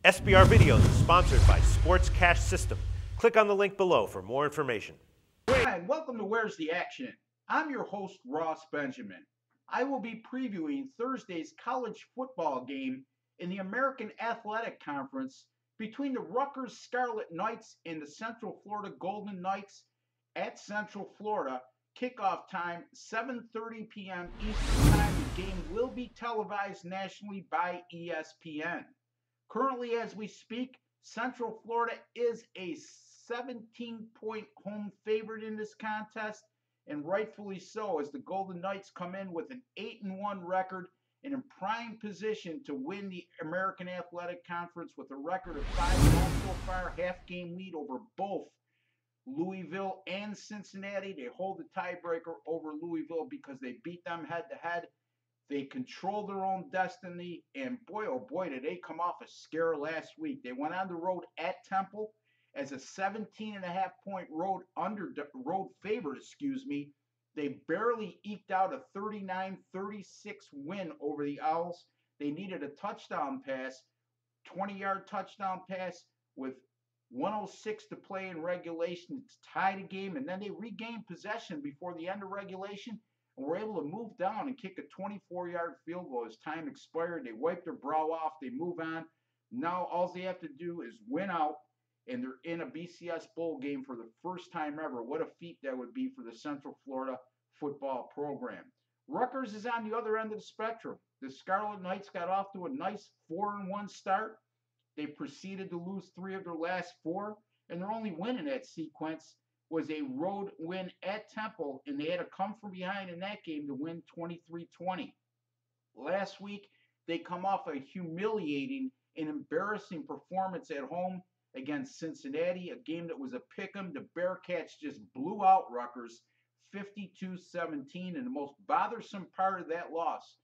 SBR Videos is sponsored by Sports Cash System. Click on the link below for more information. Hi, and welcome to Where's the Action? I'm your host, Ross Benjamin. I will be previewing Thursday's college football game in the American Athletic Conference between the Rutgers Scarlet Knights and the Central Florida Golden Knights at Central Florida. Kickoff time, 7:30 p.m. Eastern Time. The game will be televised nationally by ESPN. Currently, as we speak, Central Florida is a 17-point home favorite in this contest, and rightfully so, as the Golden Knights come in with an 8-1 record and in prime position to win the American Athletic Conference with a record of 5-0 so far, half-game lead over both Louisville and Cincinnati. They hold the tiebreaker over Louisville because they beat them head-to-head. They control their own destiny, and boy, oh boy, did they come off a scare last week. They went on the road at Temple as a 17.5-point road favorite, They barely eked out a 39-36 win over the Owls. They needed a touchdown pass, 20-yard touchdown pass with 1:06 to play in regulation to tie the game, and then they regained possession before the end of regulation and were able to move down and kick a 24-yard field goal as time expired. They wiped their brow off. They move on. Now all they have to do is win out, and they're in a BCS bowl game for the first time ever. What a feat that would be for the Central Florida football program. Rutgers is on the other end of the spectrum. The Scarlet Knights got off to a nice 4-1 start. They proceeded to lose 3 of their last 4, and their only win in that sequence was a road win at Temple, and they had to come from behind in that game to win 23-20. Last week, they come off a humiliating and embarrassing performance at home against Cincinnati, a game that was a pick'em. The Bearcats just blew out Rutgers 52-17, and the most bothersome part of that loss,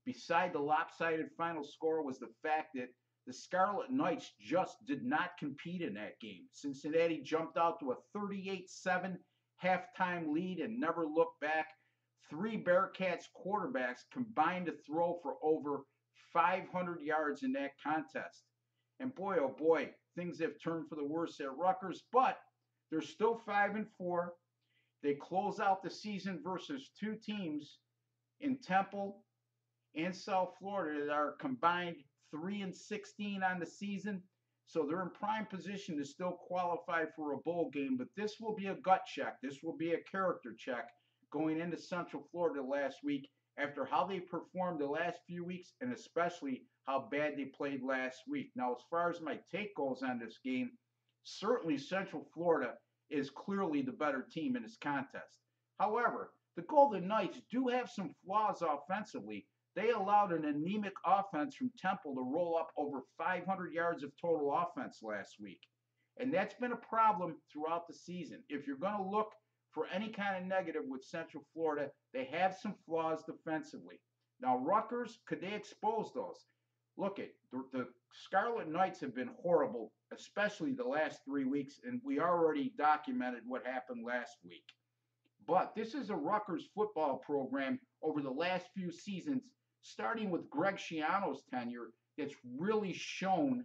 beside the lopsided final score, was the fact that the Scarlet Knights just did not compete in that game. Cincinnati jumped out to a 38-7 halftime lead and never looked back. 3 Bearcats quarterbacks combined to throw for over 500 yards in that contest. And boy, oh boy, things have turned for the worse at Rutgers, but they're still 5-4. They close out the season versus 2 teams in Temple and South Florida that are combined 3-16 on the season, so they're in prime position to still qualify for a bowl game. But this will be a gut check. This will be a character check going into Central Florida last week after how they performed the last few weeks, and especially how bad they played last week. Now, as far as my take goes on this game, certainly Central Florida is clearly the better team in this contest. However, the Golden Knights do have some flaws offensively. They allowed an anemic offense from Temple to roll up over 500 yards of total offense last week. And that's been a problem throughout the season. If you're going to look for any kind of negative with Central Florida, they have some flaws defensively. Now, Rutgers, could they expose those? Look, the Scarlet Knights have been horrible, especially the last 3 weeks, and we already documented what happened last week. But this is a Rutgers football program over the last few seasons, starting with Greg Schiano's tenure, that's really shown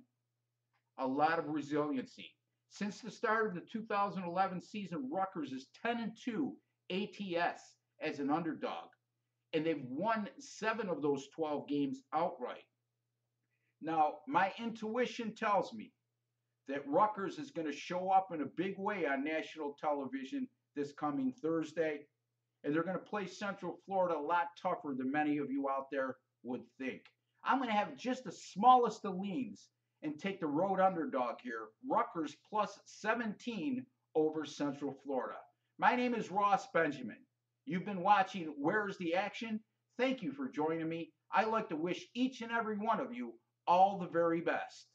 a lot of resiliency. Since the start of the 2011 season, Rutgers is 10-2 ATS as an underdog, and they've won 7 of those 12 games outright. Now, my intuition tells me that Rutgers is going to show up in a big way on national television this coming Thursday, and they're going to play Central Florida a lot tougher than many of you out there would think. I'm going to have just the smallest of leans and take the road underdog here, Rutgers plus 17 over Central Florida. My name is Ross Benjamin. You've been watching Where's the Action? Thank you for joining me. I'd like to wish each and every one of you all the very best.